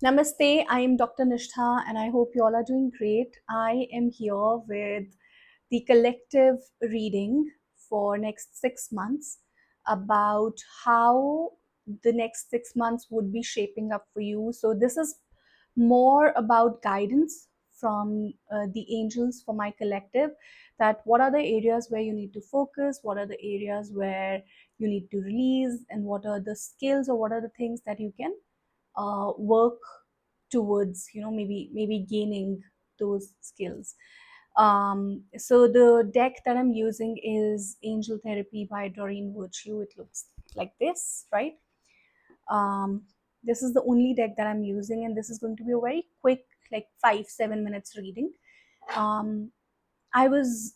Namaste, I am Dr. Nishtha and I hope you all are doing great. I am here with the collective reading for next 6 months about how the next 6 months would be shaping up for you. So this is more about guidance from the angels for my collective, that what are the areas where you need to focus, what are the areas where you need to release, and what are the skills or what are the things that you can work towards, maybe gaining those skills. So the deck that I'm using is Angel Therapy by Doreen Virtue. It looks like this, right? um, this is the only deck that I'm using, and this is going to be a very quick, like 5-7 minutes reading. I was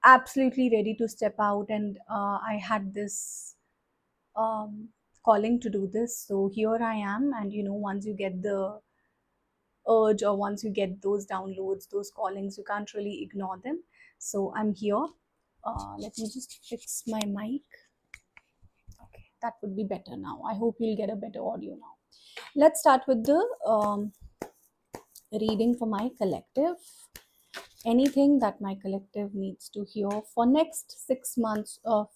absolutely ready to step out, and I had this um, calling to do this. So here I am, and once you get the urge, or once you get those downloads, those callings, you can't really ignore them. So I'm here. Let me just fix my mic. Okay, that would be better now. I hope you'll get a better audio now. Let's start with the reading for my collective. Anything that my collective needs to hear for next 6 months of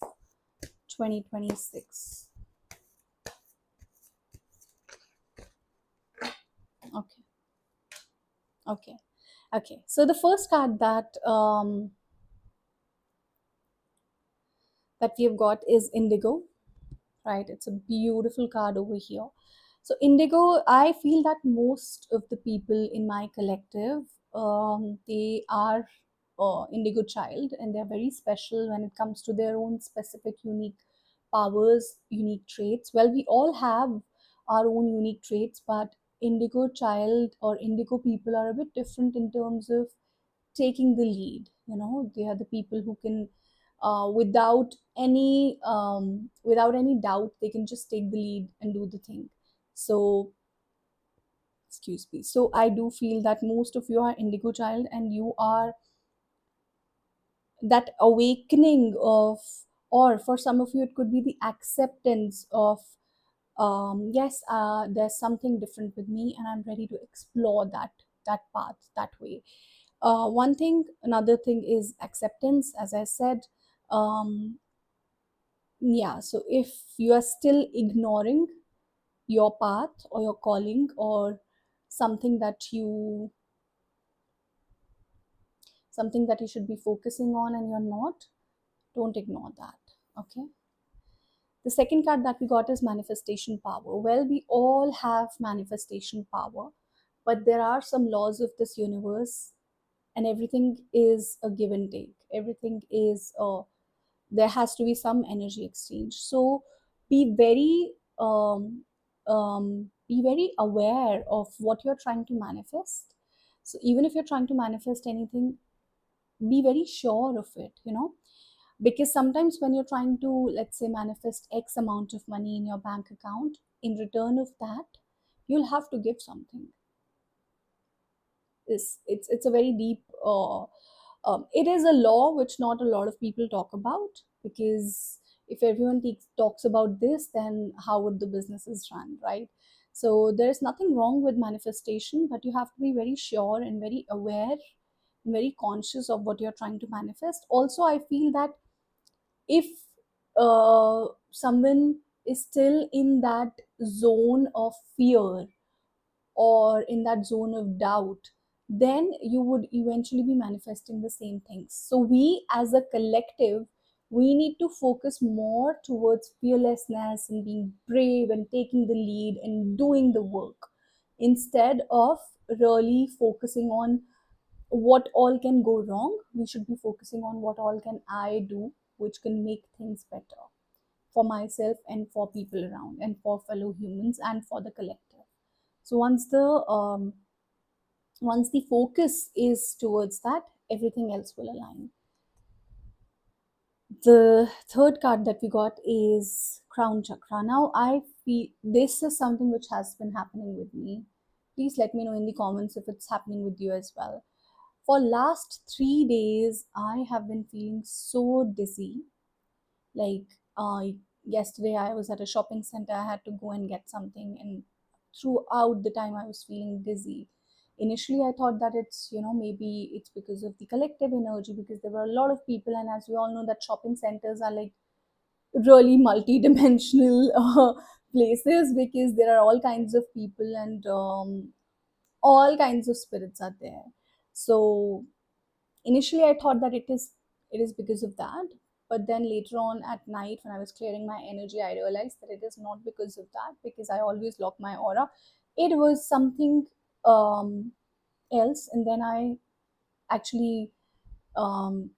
2026. Okay, okay, okay. So the first card that we have got is Indigo, right? It's a beautiful card over here. So Indigo, I feel that most of the people in my collective, they are Indigo child, and they're very special when it comes to their own specific unique powers, unique traits. Well, we all have our own unique traits, but Indigo child or Indigo people are a bit different in terms of taking the lead. They are the people who can, without any doubt, they can just take the lead and do the thing. So excuse me. So I do feel that most of you are Indigo child, and you are that awakening of, or for some of you it could be the acceptance of, yes, there's something different with me, and I'm ready to explore that path that way. Another thing is acceptance, as I said. Yeah, so if you are still ignoring your path or your calling, or something that you something that you should be focusing on and you're not, don't ignore that. Okay. The second card that we got is manifestation power. Well, we all have manifestation power, but there are some laws of this universe, and everything is a give and take. Everything is there has to be some energy exchange. So be very be very aware of what you're trying to manifest. So even if you're trying to manifest anything, be very sure of it. Because sometimes when you're trying to, let's say, manifest X amount of money in your bank account, in return of that you'll have to give something. It's a very deep it is a law which not a lot of people talk about, because if everyone talks about this, then how would the businesses run, right? So there's nothing wrong with manifestation, but you have to be very sure and very aware and very conscious of what you're trying to manifest. Also, I feel that if someone is still in that zone of fear, or in that zone of doubt, then you would eventually be manifesting the same things. So we as a collective, we need to focus more towards fearlessness and being brave and taking the lead and doing the work, instead of really focusing on what all can go wrong. We should be focusing on what all can I do which can make things better for myself and for people around and for fellow humans and for the collective. So once the focus is towards that, everything else will align. The third card that we got is Crown Chakra. Now I feel this is something which has been happening with me. Please let me know in the comments if it's happening with you as well. For last 3 days I have been feeling so dizzy. Like, yesterday I was at a shopping center, I had to go and get something, and throughout the time I was feeling dizzy. Initially, I thought that it's, maybe it's because of the collective energy, because there were a lot of people, and as we all know, that shopping centers are like really multi-dimensional places, because there are all kinds of people, and all kinds of spirits are there. So initially I thought that it is because of that, but then later on at night when I was clearing my energy, I realized that it is not because of that, because I always lock my aura. It was something um, else. And then I actually um,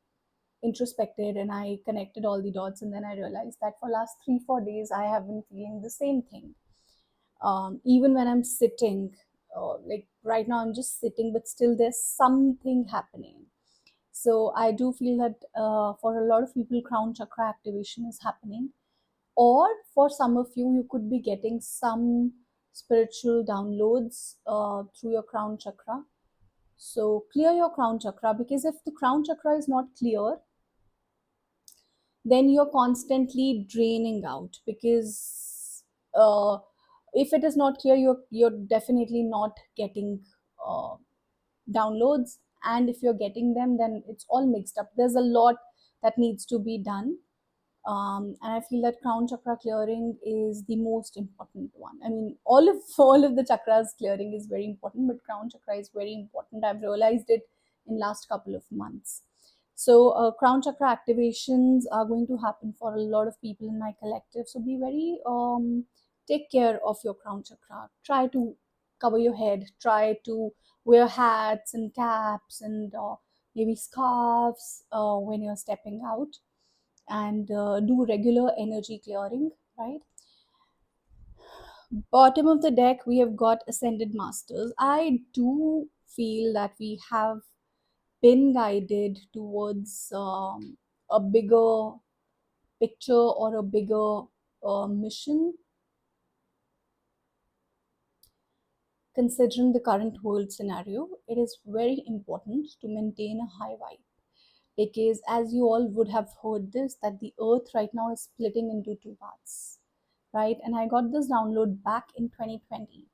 introspected, and I connected all the dots, and then I realized that for last 3 4 days I have been feeling the same thing. Even when I'm sitting, like right now I'm just sitting, but still there's something happening. So I do feel that for a lot of people, crown chakra activation is happening. Or for some of you, you could be getting some spiritual downloads through your crown chakra. So clear your crown chakra, because if the crown chakra is not clear, then you're constantly draining out. Because if it is not clear, you're definitely not getting uh, downloads. And if you're getting them, then it's all mixed up. There's a lot that needs to be done. And I feel that crown chakra clearing is the most important one. I mean, all of all of the chakras clearing is very important, but crown chakra is very important. I've realized it in last couple of months. So crown chakra activations are going to happen for a lot of people in my collective. So be very take care of your crown chakra. Try to cover your head. Try to wear hats and caps, and maybe scarves when you're stepping out, and do regular energy clearing, right? Bottom of the deck, we have got Ascended Masters. I do feel that we have been guided towards a bigger picture, or a bigger mission, considering the current world scenario. It is very important to maintain a high vibe, because as you all would have heard this, that the earth right now is splitting into two parts, right? And I got this download back in 2020,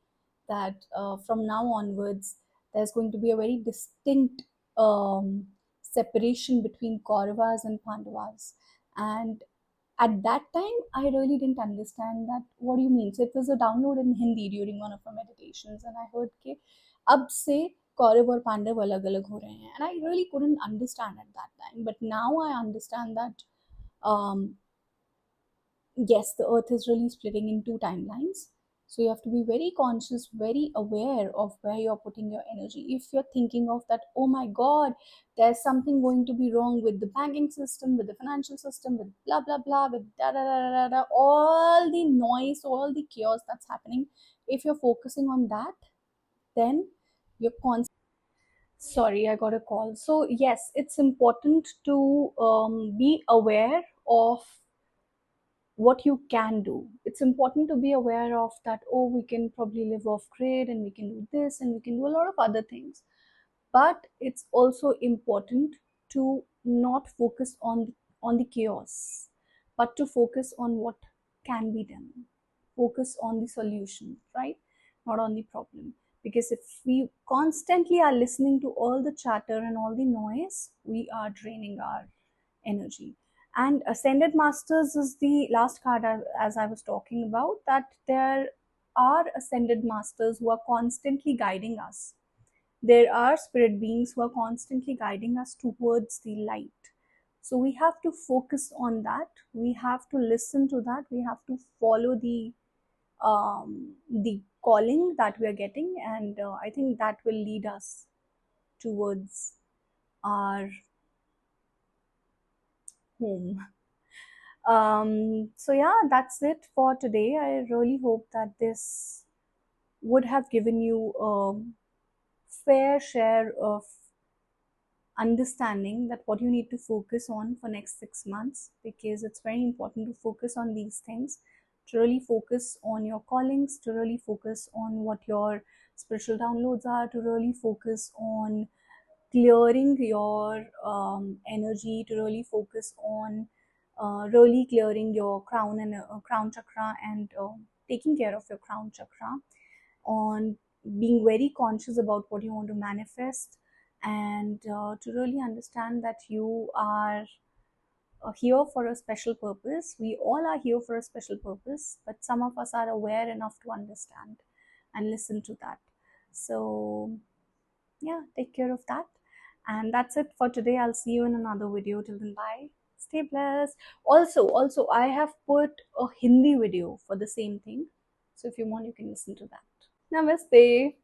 that from now onwards there's going to be a very distinct separation between Kauravas and Pandavas. And at that time I really didn't understand that, what do you mean? So it was a download in Hindi during one of our meditations, and I heard ke ab se Kaurav और पांडव अलग अलग हो रहे हैं, and I really couldn't understand at that time, but now I understand that um, yes, the earth is really splitting in two timelines. So you have to be very conscious, very aware of where you're putting your energy. If you're thinking of that, oh my god, there's something going to be wrong with the banking system, with the financial system, with blah blah blah, with da da da da da, all the noise, all the chaos that's happening, if you're focusing on that, then you're constantly. Sorry, I got a call. So yes, it's important to be aware of what you can do. It's important to be aware of that, oh, we can probably live off grid, and we can do this, and we can do a lot of other things. But it's also important to not focus on the chaos, but to focus on what can be done. Focus on the solution, right? Not on the problem. Because if we constantly are listening to all the chatter and all the noise, we are draining our energy. And Ascended Masters is the last card, as I was talking about, that there are Ascended Masters who are constantly guiding us. There are spirit beings who are constantly guiding us towards the light. So we have to focus on that. We have to listen to that. We have to follow the calling that we are getting, and I think that will lead us towards our home. So yeah, that's it for today. I really hope that this would have given you a fair share of understanding that what you need to focus on for next 6 months, because it's very important to focus on these things, to really focus on your callings, to really focus on what your spiritual downloads are, to really focus on clearing your energy, to really focus on really clearing your crown and crown chakra, and taking care of your crown chakra. on being very conscious about what you want to manifest, and to really understand that you are here for a special purpose. We all are here for a special purpose, but some of us are aware enough to understand and listen to that. So, yeah, take care of that. And that's it for today. I'll see you in another video. Till then, bye. Stay blessed. Also, I have put a Hindi video for the same thing. So if you want, you can listen to that. Namaste.